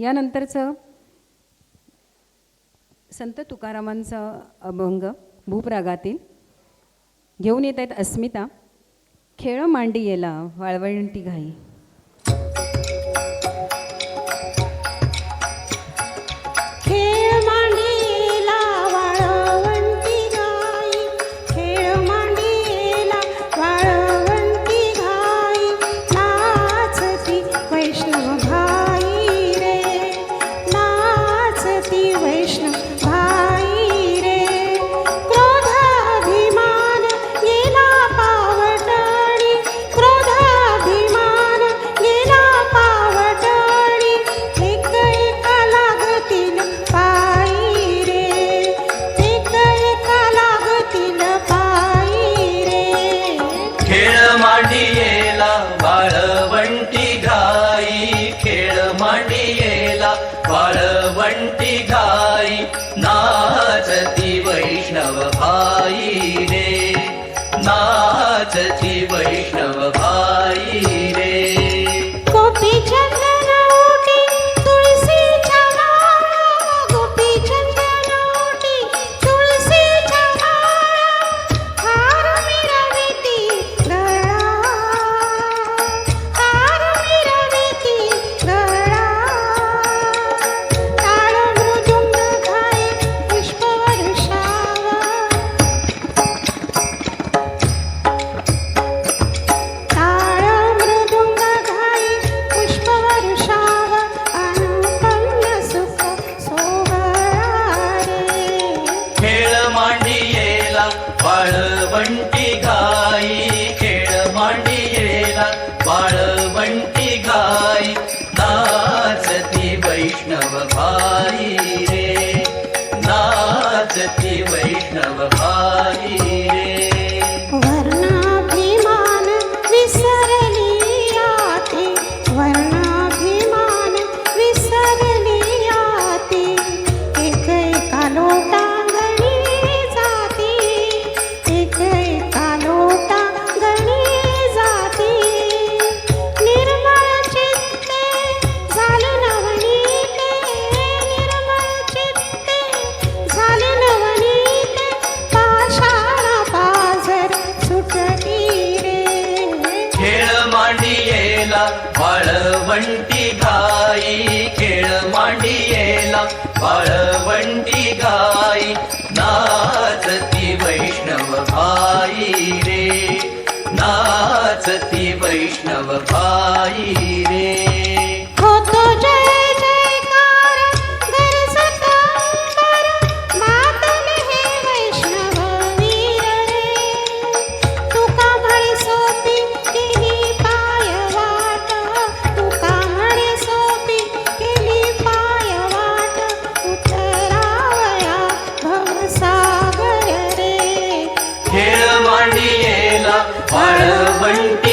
यानंतरचं संत तुकारामांचं अभंग भूपरागातील घेऊन येत आहेत अस्मिता. खेळ मांडी येला वाळवंटी घाई. वाळवंटी घाई नाचती वैष्णव भाई रे, नाचती वैष्णव भाई रे. वाळवंटी घाई खेळ मांडियेला वाळवंटी घाई नाचती वैष्णव भाई रे, नाचती वैष्णव भाई रे. वर्णाभिमान विसरली आते, वर्णाभिमान विसरली आते, एक एका लोटा वाळवंटी घाई खेळ मांडियेला वाळवंटी घाई नाचती वैष्णव भाई रे, नाचती वैष्णव भाई रे. होतो जय जयकार दर्शक अंबर, मातल हे वैष्णव वीर रे. तुका म्हणे सोपी केली पाय वाट, तुका म्हणे सोपी केली पाय वाट, उतरावया भवसागर रे. खेळ मांडियेला वाळवंटी